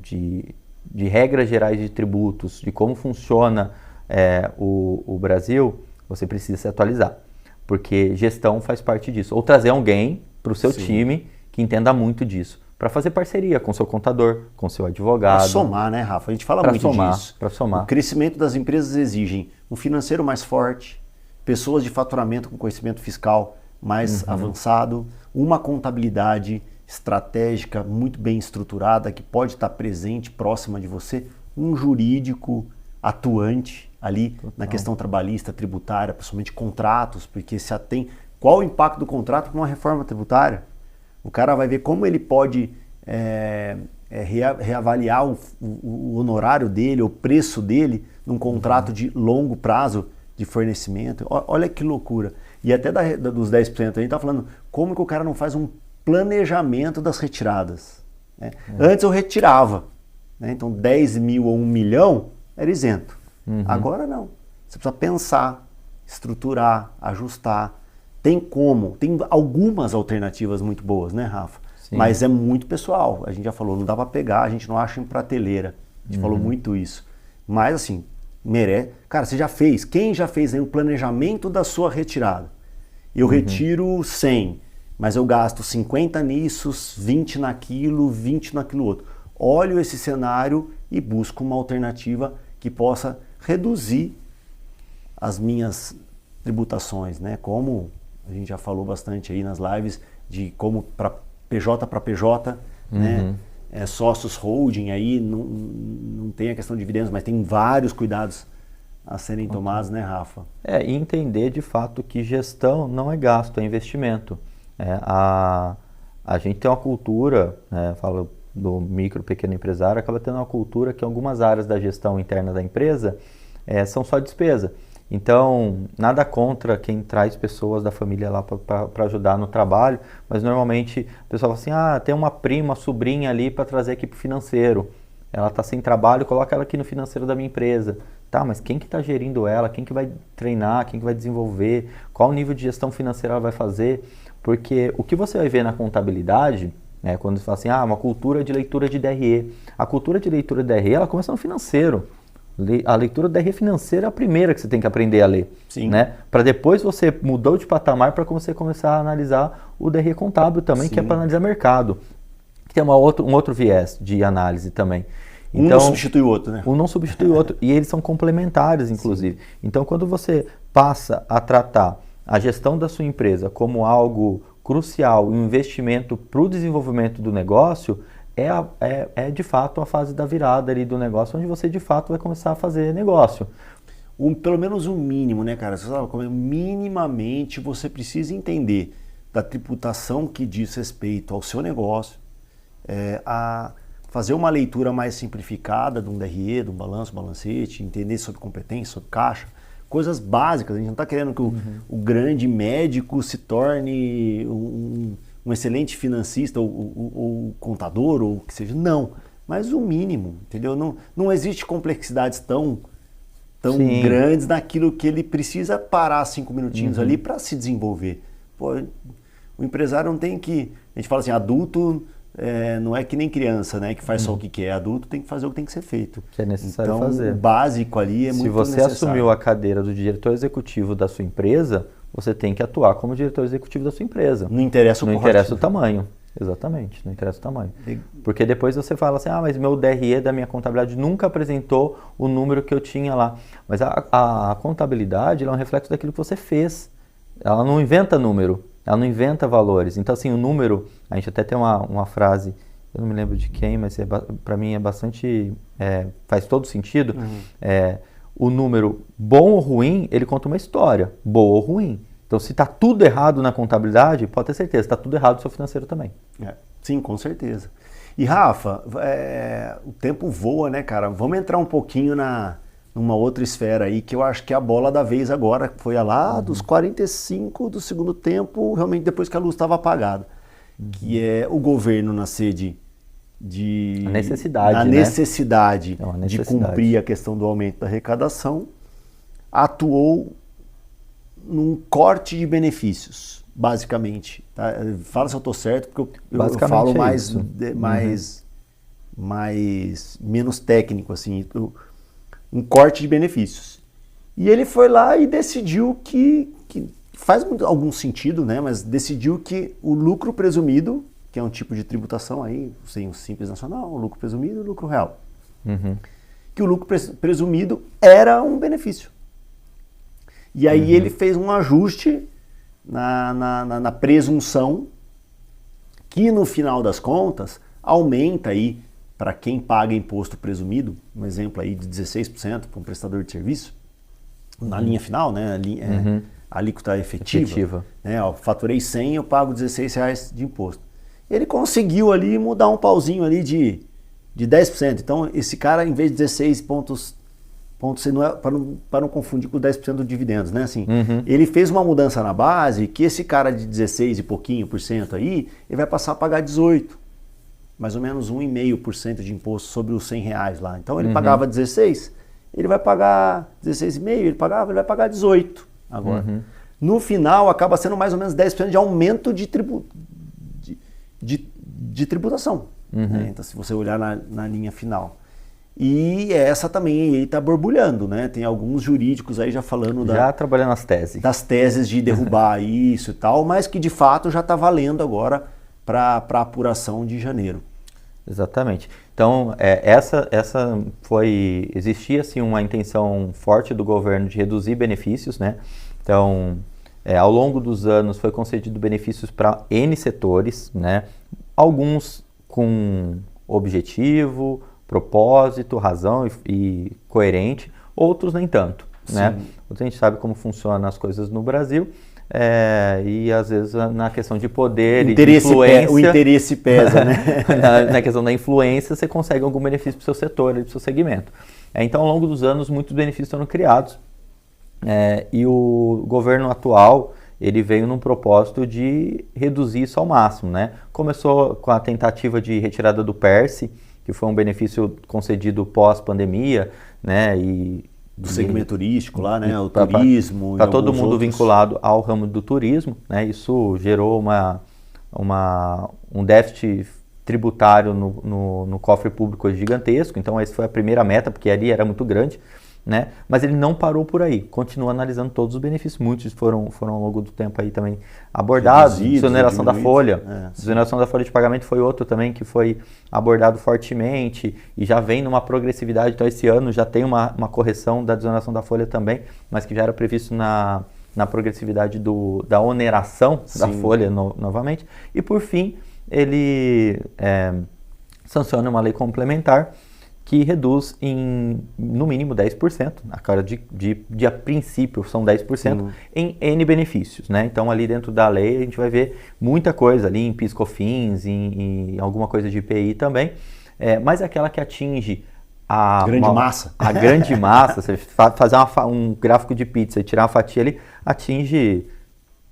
A: de regras gerais de tributos, de como funciona o Brasil, você precisa se atualizar, porque gestão faz parte disso. Ou trazer alguém para o seu time que entenda muito disso, para fazer parceria com o seu contador, com o seu advogado.
B: Para somar, né, Rafa? A gente fala muito disso.
A: Para somar.
B: O crescimento das empresas exige um financeiro mais forte, pessoas de faturamento com conhecimento fiscal mais avançado, uma contabilidade estratégica, muito bem estruturada, que pode estar presente, próxima de você, um jurídico atuante ali na questão trabalhista, tributária, principalmente contratos, porque se atém qual o impacto do contrato para uma reforma tributária. O cara vai ver como ele pode reavaliar o honorário dele, o preço dele, num contrato de longo prazo de fornecimento. Olha que loucura. E até dos 10%, a gente está falando como que o cara não faz um planejamento das retiradas. Né? Antes eu retirava, né? Então 10 mil ou 1 milhão era isento. Agora não. Você precisa pensar, estruturar, ajustar. Tem algumas alternativas muito boas, né, Rafa?
A: Sim.
B: Mas é muito pessoal. A gente já falou, não dá para pegar, a gente não acha em prateleira. A gente falou muito isso. Mas assim, merece. Cara, você já fez? Quem já fez aí o planejamento da sua retirada? Eu retiro 100. Mas eu gasto 50 nisso, 20 naquilo, 20 naquilo outro. Olho esse cenário e busco uma alternativa que possa reduzir as minhas tributações, né? Como a gente já falou bastante aí nas lives, de como para PJ, né? Sócios holding aí, não tem a questão de dividendos, mas tem vários cuidados a serem tomados, né, Rafa?
A: E entender de fato que gestão não é gasto, é investimento. A gente tem uma cultura, falo do micro, pequeno empresário, acaba tendo uma cultura que algumas áreas da gestão interna da empresa são só despesa. Então, nada contra quem traz pessoas da família lá para ajudar no trabalho, mas normalmente o pessoal fala assim, tem uma prima, uma sobrinha ali para trazer aqui para o financeiro. Ela está sem trabalho, coloca ela aqui no financeiro da minha empresa. Tá, mas quem que está gerindo ela? Quem que vai treinar? Quem que vai desenvolver? Qual nível de gestão financeira ela vai fazer? Porque o que você vai ver na contabilidade, quando você fala assim, uma cultura de leitura de DRE. A cultura de leitura de DRE, ela começa no financeiro. A leitura do DRE financeira é a primeira que você tem que aprender a ler.
B: Sim.
A: Né? Para depois você mudou de patamar para você começar a analisar o DRE contábil também, que é para analisar mercado. tem um outro viés de análise também.
B: Então, um não substitui o outro, né?
A: Um não substitui o outro. E eles são complementares, inclusive. Sim. Então, quando você passa a tratar a gestão da sua empresa como algo crucial, um investimento para o desenvolvimento do negócio, é de fato a fase da virada ali do negócio, onde você de fato vai começar a fazer negócio.
B: Pelo menos um mínimo, né, cara? Você sabe, minimamente você precisa entender da tributação que diz respeito ao seu negócio, a fazer uma leitura mais simplificada de um DRE, de um balanço, balancete, entender sobre competência, sobre caixa, coisas básicas. A gente não está querendo que o grande médico se torne um excelente financista ou contador ou o que seja. Não, mas o mínimo, entendeu? Não existe complexidades tão grandes naquilo que ele precisa parar 5 minutinhos ali para se desenvolver. Pô, o empresário não tem que... A gente fala assim, adulto não é que nem criança, né? Que faz só o que quer. Adulto tem que fazer o que tem que ser feito.
A: Que é necessário
B: então,
A: fazer.
B: O básico ali é muito necessário.
A: Se você assumiu a cadeira do diretor executivo da sua empresa, você tem que atuar como diretor executivo da sua empresa.
B: Não interessa o
A: Não interessa o tamanho. Exatamente, não interessa o tamanho. Porque depois você fala assim, mas meu DRE da minha contabilidade nunca apresentou o número que eu tinha lá. Mas a contabilidade ela é um reflexo daquilo que você fez. Ela não inventa número, ela não inventa valores. Então, assim, o número, a gente até tem uma frase, eu não me lembro de quem, mas para mim é bastante, faz todo sentido. O número bom ou ruim, ele conta uma história, boa ou ruim. Então, se está tudo errado na contabilidade, pode ter certeza, está tudo errado no seu financeiro também.
B: Sim, com certeza. E Rafa, o tempo voa, né, cara? Vamos entrar um pouquinho numa outra esfera aí, que eu acho que é a bola da vez agora, foi a lá dos 45 do segundo tempo, realmente depois que a luz estava apagada. Que é o governo na sede
A: a necessidade, né?
B: necessidade de cumprir a questão do aumento da arrecadação, atuou num corte de benefícios, basicamente. Tá? Fala se eu estou certo, porque eu falo menos técnico, assim, um corte de benefícios. E ele foi lá e decidiu que faz algum sentido, né? Mas decidiu que o lucro presumido, que é um tipo de tributação aí, sem o Simples Nacional, o lucro presumido e o lucro real. Que o lucro presumido era um benefício. E aí ele fez um ajuste na presunção que no final das contas aumenta aí para quem paga imposto presumido, um exemplo aí de 16% para um prestador de serviço, na linha final, né? A alíquota efetiva. Né? Faturei 100, eu pago R$16 de imposto. Ele conseguiu ali mudar um pauzinho ali de 10%. Então esse cara, em vez de 16 pontos não é, para não confundir com 10% dos dividendos, né? Assim, ele fez uma mudança na base que esse cara de 16 e pouquinho por cento aí, ele vai passar a pagar 18, mais ou menos 1,5% de imposto sobre os R$100 lá. Então ele pagava 16, ele vai pagar 16,5, ele vai pagar 18 agora. No final acaba sendo mais ou menos 10% de aumento de tributação. Né? Então se você olhar na linha final. E essa também está borbulhando, né? Tem alguns jurídicos aí já falando
A: trabalhando das
B: teses de derrubar isso e tal, mas que de fato já está valendo agora para a apuração de janeiro.
A: Exatamente. Então, existia assim uma intenção forte do governo de reduzir benefícios, né? Então, ao longo dos anos foi concedido benefícios para N setores, né? Alguns com objetivo, propósito, razão e coerente, outros nem tanto, né? A gente sabe como funcionam as coisas no Brasil e às vezes na questão de poder e de influência...
B: O interesse pesa, né?
A: na questão da influência, você consegue algum benefício para o seu setor, para o seu segmento. Então, ao longo dos anos, muitos benefícios foram criados e o governo atual ele veio num propósito de reduzir isso ao máximo, né? Começou com a tentativa de retirada do PERSE, que foi um benefício concedido pós-pandemia, né?
B: Do segmento turístico lá, né? O turismo.
A: Para todo mundo vinculado ao ramo do turismo, né? Isso gerou um déficit tributário no cofre público gigantesco. Então, essa foi a primeira meta, porque ali era muito grande. né? Mas ele não parou por aí, continua analisando todos os benefícios, muitos foram ao longo do tempo aí também abordados, desoneração da folha, desoneração da folha de pagamento foi outro também que foi abordado fortemente e já vem numa progressividade, então esse ano já tem uma correção da desoneração da folha também, mas que já era previsto na progressividade da oneração da folha novamente, e por fim ele sanciona uma lei complementar que reduz no mínimo 10%, a cara de a princípio são 10%, em N benefícios, né? Então ali dentro da lei a gente vai ver muita coisa ali em PIS/COFINS, em alguma coisa de IPI também, mas aquela que atinge a grande massa, você fazer um gráfico de pizza e tirar uma fatia ali, atinge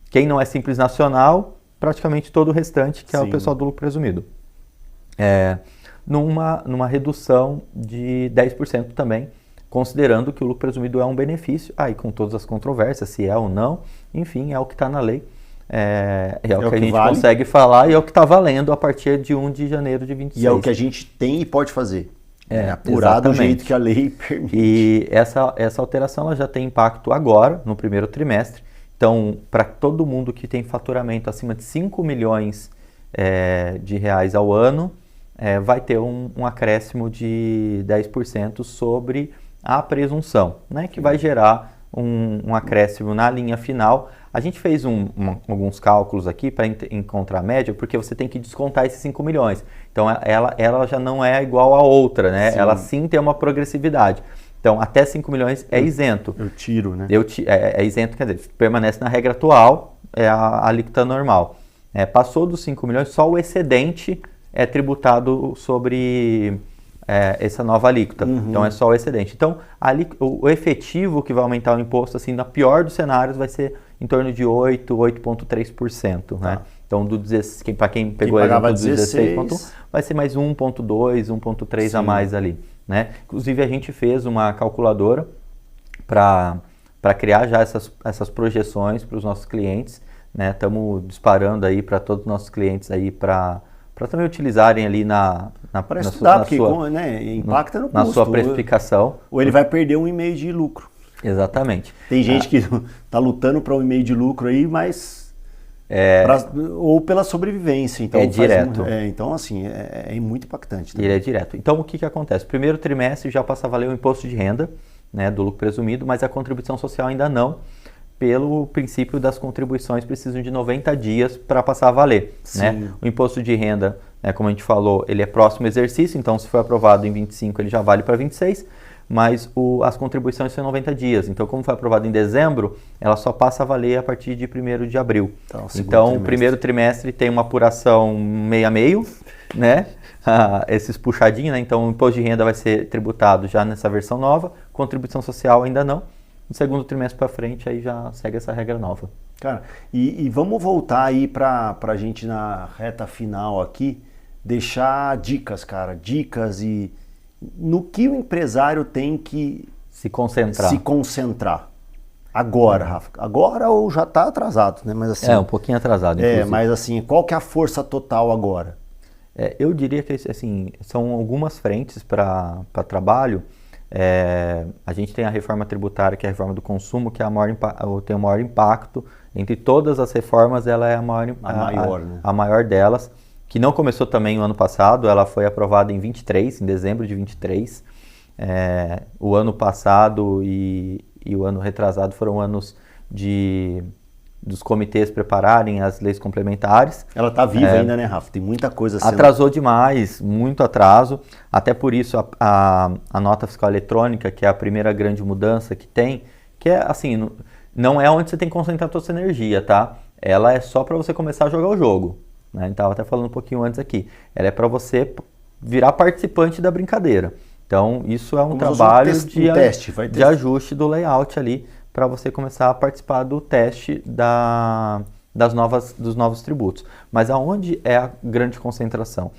A: quem não é Simples Nacional, praticamente todo o restante, que é o pessoal do lucro presumido. Numa redução de 10% também, considerando que o lucro presumido é um benefício, aí com todas as controvérsias, se é ou não, enfim, é o que está na lei, é o que a gente consegue falar e é o que está valendo a partir de 1 de janeiro de 26.
B: E é o que a gente tem e pode fazer. Apurar do jeito que a lei permite.
A: E essa alteração ela já tem impacto agora, no primeiro trimestre. Então, para todo mundo que tem faturamento acima de 5 milhões de reais ao ano, vai ter um acréscimo de 10% sobre a presunção, né, que vai gerar um acréscimo na linha final. A gente fez alguns cálculos aqui para encontrar a média, porque você tem que descontar esses 5 milhões. Então, ela já não é igual a outra, né? Sim. Ela sim tem uma progressividade. Então, até 5 milhões é isento.
B: Eu tiro, né?
A: É isento, quer dizer, permanece na regra atual, é a alíquota normal. Passou dos 5 milhões, só o excedente é tributado sobre essa nova alíquota. Então, é só o excedente. Então, o efetivo que vai aumentar o imposto, assim, na pior dos cenários, vai ser em torno de 8,3%. Né? Então, para quem pegou
B: aí do
A: 16,1%, vai ser mais 1,2%, 1,3% a mais ali. Né? Inclusive, a gente fez uma calculadora para criar já essas projeções para os nossos clientes. Estamos disparando aí para todos os nossos clientes aí para também utilizarem ali
B: para estudar, porque impacta no custo.
A: Na sua precificação.
B: Ou ele vai perder 1,5% de lucro.
A: Exatamente.
B: Tem gente que está lutando para 1,5% de lucro aí, mas ou pela sobrevivência. Então,
A: direto.
B: Então, assim, é muito impactante.
A: Ele é direto. Então, o que acontece? Primeiro trimestre já passa a valer o imposto de renda, né, do lucro presumido, mas a contribuição social ainda não. Pelo princípio das contribuições, precisam de 90 dias para passar a valer. Né? O imposto de renda, como a gente falou, ele é próximo exercício, então se for aprovado em 25, ele já vale para 26, mas as contribuições são 90 dias. Então, como foi aprovado em dezembro, ela só passa a valer a partir de 1º de abril. Então, o primeiro trimestre tem uma apuração meio a meio, né? Esses puxadinhos, né? Então, o imposto de renda vai ser tributado já nessa versão nova, contribuição social ainda não. No segundo trimestre para frente, aí já segue essa regra nova.
B: Cara, e vamos voltar aí para a gente na reta final aqui, deixar dicas, cara, e no que o empresário tem que
A: se concentrar.
B: Agora, Rafa. Agora ou já está atrasado, né? Mas assim,
A: um pouquinho atrasado, inclusive.
B: Mas assim, qual que é a força total agora?
A: Eu diria que assim, são algumas frentes para trabalho. A gente tem a reforma tributária, que é a reforma do consumo, que é tem o maior impacto. Entre todas as reformas, ela é a maior delas, que não começou também no ano passado, ela foi aprovada em dezembro de 23. O ano passado e o ano retrasado foram anos dos comitês prepararem as leis complementares.
B: Ela está viva ainda, né, Rafa? Tem muita coisa sendo...
A: Atrasou demais, muito atraso. Até por isso a nota fiscal eletrônica, que é a primeira grande mudança que tem, que é assim, não é onde você tem que concentrar toda a sua energia, tá? Ela é só para você começar a jogar o jogo. Né? A gente estava até falando um pouquinho antes aqui. Ela é para você virar participante da brincadeira. Então, isso é um trabalho de ajuste do layout ali, para você começar a participar do teste dos novos tributos. Mas aonde é a grande concentração?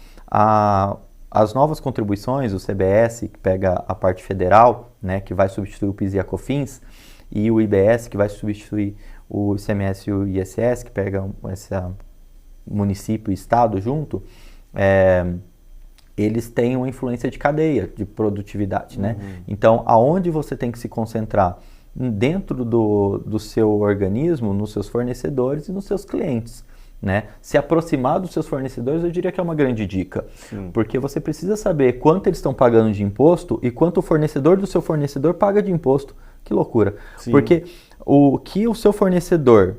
A: As novas contribuições, o CBS, que pega a parte federal, né, que vai substituir o PIS e a COFINS, e o IBS, que vai substituir o ICMS e o ISS, que pega esse município e estado junto, eles têm uma influência de cadeia, de produtividade, né? Então, aonde você tem que se concentrar? Dentro do seu organismo, nos seus fornecedores e nos seus clientes, né? Se aproximar dos seus fornecedores, eu diria que é uma grande dica. Sim. Porque você precisa saber quanto eles estão pagando de imposto e quanto o fornecedor do seu fornecedor paga de imposto. Que loucura. Sim. Porque o que o seu fornecedor...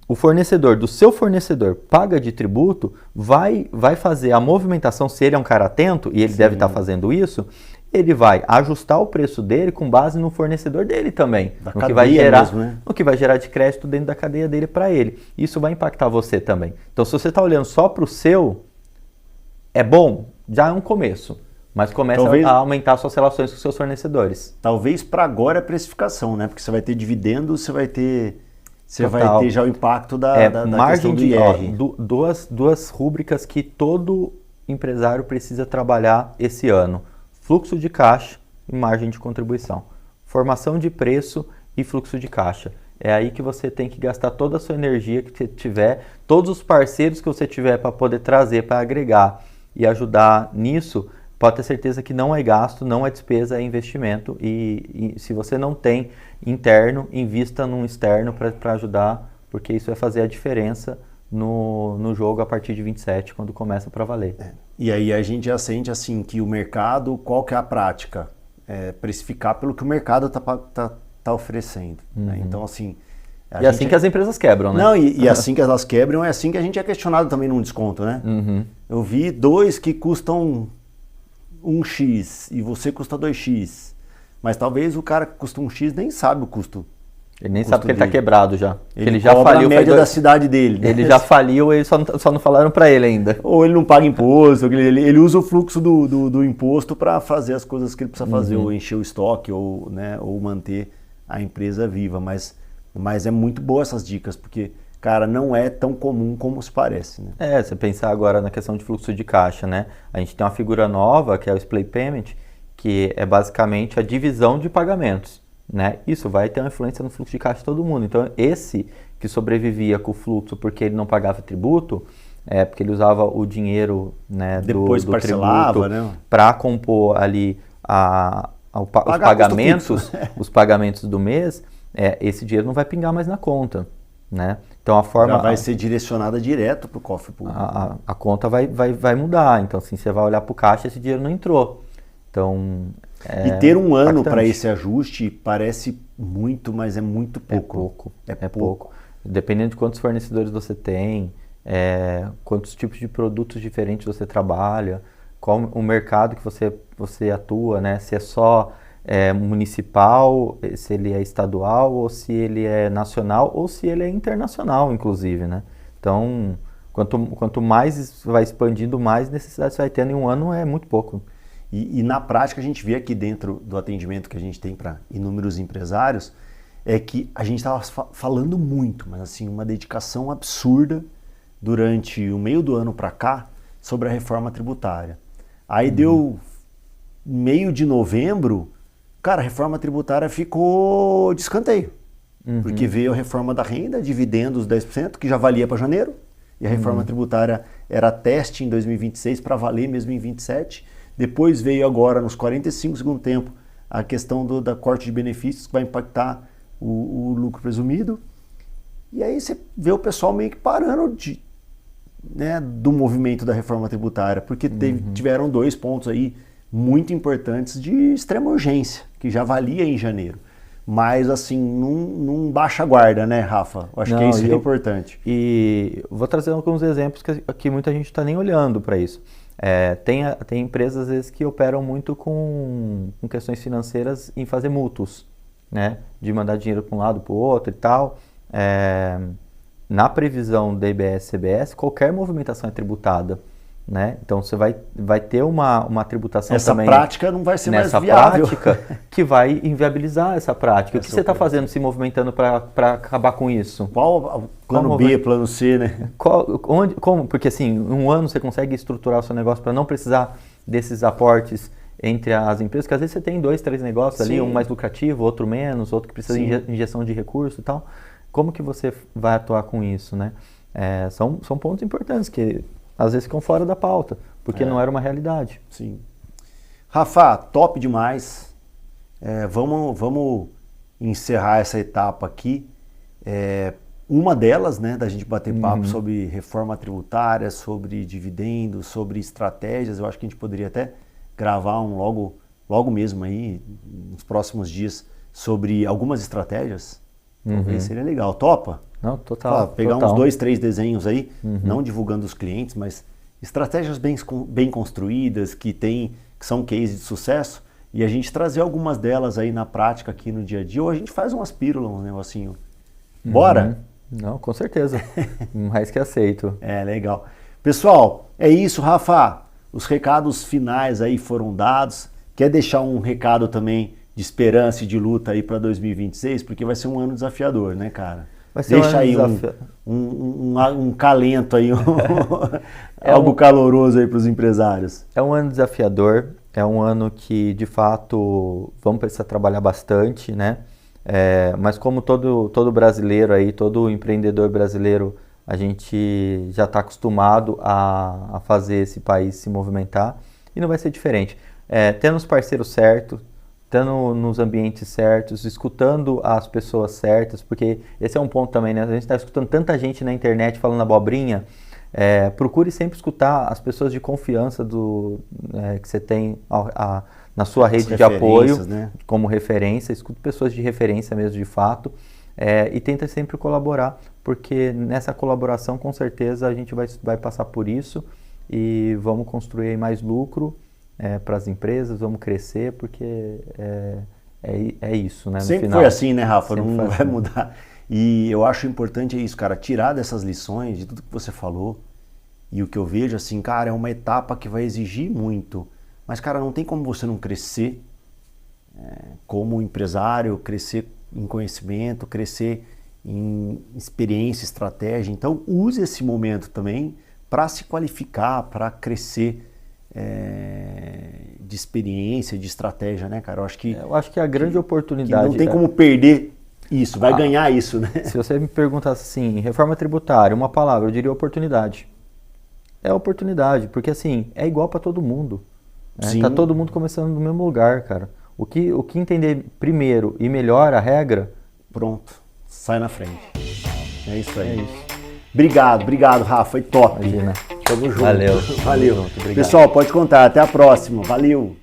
A: O fornecedor do seu fornecedor paga de tributo, vai fazer a movimentação, se ele é um cara atento, e ele Sim. deve estar fazendo isso, ele vai ajustar o preço dele com base no fornecedor dele também. No que vai gerar, mesmo, né? No que vai gerar de crédito dentro da cadeia dele para ele. Isso vai impactar você também. Então, se você está olhando só para o seu, é bom, já é um começo. Mas começa a aumentar suas relações com seus fornecedores.
B: Talvez para agora é precificação, né? Porque você vai ter dividendos, você vai ter já o impacto da
A: margem
B: questão do IR.
A: Duas rúbricas que todo empresário precisa trabalhar esse ano. Fluxo de caixa e margem de contribuição. Formação de preço e fluxo de caixa. É aí que você tem que gastar toda a sua energia que você tiver, todos os parceiros que você tiver para poder trazer, para agregar e ajudar nisso. Pode ter certeza que não é gasto, não é despesa, é investimento. E se você não tem interno, invista num externo para ajudar, porque isso vai fazer a diferença no jogo a partir de 27, quando começa para valer.
B: E aí a gente já sente assim que o mercado, qual que é a prática? Precificar pelo que o mercado tá oferecendo. Né? Então assim...
A: E assim que as empresas quebram, né?
B: Não, e assim que elas quebram, é assim que a gente é questionado também num desconto, né? Eu vi 2 que custam 1x e você custa 2x. Mas talvez o cara que custa 1x nem sabe o custo.
A: Ele nem sabe que ele está quebrado já.
B: Ele já faliu a média da cidade dele.
A: Né? Ele já faliu, eles só não falaram para ele ainda.
B: Ou ele não paga imposto, ele usa o fluxo do imposto para fazer as coisas que ele precisa fazer, ou encher o estoque, ou manter a empresa viva. Mas é muito boa essas dicas, porque, cara, não é tão comum como se parece. Né?
A: Você pensar agora na questão de fluxo de caixa, né? A gente tem uma figura nova, que é o Split Payment, que é basicamente a divisão de pagamentos. Né? Isso vai ter uma influência no fluxo de caixa de todo mundo. Então, esse que sobrevivia com o fluxo porque ele não pagava tributo, porque ele usava o dinheiro, né,
B: depois do parcelava, né?
A: Para compor ali os pagamentos do mês, esse dinheiro não vai pingar mais na conta. Né? Então, a forma
B: já vai ser direcionada direto para o cofre público.
A: A conta vai mudar. Então, assim, você vai olhar para o caixa, esse dinheiro não entrou. Então,
B: e ter um ano para esse ajuste parece muito, mas é muito pouco.
A: É pouco. Dependendo de quantos fornecedores você tem, quantos tipos de produtos diferentes você trabalha, qual o mercado que você atua, né? Se é só municipal, se ele é estadual, ou se ele é nacional, ou se ele é internacional, inclusive, né? Então, quanto mais vai expandindo, mais necessidade você vai tendo em um ano, é muito pouco.
B: E na prática a gente vê aqui dentro do atendimento que a gente tem para inúmeros empresários, é que a gente estava falando muito, mas assim, uma dedicação absurda durante o meio do ano para cá sobre a reforma tributária. Aí deu meio de novembro, cara, a reforma tributária ficou de escanteio. Porque veio a reforma da renda, dividendos 10%, que já valia para janeiro, e a reforma tributária era teste em 2026 para valer mesmo em 27. Depois veio agora, nos 45 do segundo tempo, a questão da corte de benefícios, que vai impactar o lucro presumido. E aí você vê o pessoal meio que parando do movimento da reforma tributária, porque tiveram 2 pontos aí muito importantes de extrema urgência, que já valia em janeiro. Mas assim, não baixa a guarda, né, Rafa? Eu acho que isso é importante.
A: E vou trazer alguns exemplos que muita gente está nem olhando para isso. Tem empresas, às vezes, que operam muito com questões financeiras em fazer mútuos, né? De mandar dinheiro para um lado para o outro e tal. Na previsão da IBS-CBS, qualquer movimentação é tributada, né? Então, você vai ter uma tributação também...
B: Essa prática não vai ser mais viável.
A: Nessa prática que vai inviabilizar essa prática. O que você está fazendo, se movimentando para acabar com isso?
B: Qual plano B, plano C, né?
A: Como? Porque assim, em um ano você consegue estruturar o seu negócio para não precisar desses aportes entre as empresas, que às vezes você tem 2, 3 negócios ali, um mais lucrativo, outro menos, outro que precisa de injeção de recurso e tal. Como que você vai atuar com isso, né? São pontos importantes que às vezes ficam fora da pauta, porque não era uma realidade.
B: Sim. Rafa, top demais. Vamos encerrar essa etapa aqui. Uma delas, né, da gente bater papo sobre reforma tributária, sobre dividendos, sobre estratégias. Eu acho que a gente poderia até gravar logo mesmo aí, nos próximos dias, sobre algumas estratégias. Talvez seria legal. Topa?
A: Não, total.
B: Pegar uns 2, 3 desenhos aí, não divulgando os clientes, mas estratégias bem construídas, que são cases de sucesso, e a gente trazer algumas delas aí na prática aqui no dia a dia, ou a gente faz umas pílulas, um negocinho. Bora?
A: Não, com certeza. Mais que aceito.
B: Legal. Pessoal, é isso, Rafa. Os recados finais aí foram dados. Quer deixar um recado também de esperança e de luta aí para 2026? Porque vai ser um ano desafiador, né, cara?
A: Vai ser
B: Deixa aí um calento aí, algo caloroso aí para os empresários.
A: É um ano desafiador, é um ano que, de fato, vamos precisar trabalhar bastante, né? Mas como todo brasileiro aí, todo empreendedor brasileiro, a gente já está acostumado a fazer esse país se movimentar e não vai ser diferente. Tendo os parceiros certos, estando nos ambientes certos, escutando as pessoas certas, porque esse é um ponto também, né? A gente está escutando tanta gente na internet falando abobrinha. Procure sempre escutar as pessoas de confiança que você tem na sua rede de apoio, né? Como referência. Escute pessoas de referência mesmo, de fato, e tenta sempre colaborar, porque nessa colaboração, com certeza, a gente vai passar por isso e vamos construir mais lucro para as empresas, vamos crescer, porque é isso, né? No
B: Sempre
A: final.
B: foi assim, né, Rafa?
A: Sempre
B: não vai
A: assim.
B: mudar. E eu acho importante isso, cara, tirar dessas lições, de tudo que você falou, e o que eu vejo, assim, cara, é uma etapa que vai exigir muito, mas, cara, não tem como você não crescer como empresário, crescer em conhecimento, crescer em experiência, estratégia. Então, use esse momento também para se qualificar, para crescer de experiência, de estratégia, né, cara?
A: Eu acho que a grande oportunidade...
B: Que não tem como perder isso, vai ganhar isso, né?
A: Se você me perguntasse assim, reforma tributária, uma palavra, eu diria oportunidade. É oportunidade, porque assim, é igual para todo mundo. Né? Tá todo mundo começando no mesmo lugar, cara. O que entender primeiro e melhor a regra...
B: Pronto, sai na frente. É isso aí. É isso. Obrigado, Rafa, foi top.
A: Imagina.
B: Tamo junto.
A: Valeu.
B: Valeu.
A: Tamo junto, obrigado.
B: Pessoal, pode contar, até a próxima. Valeu.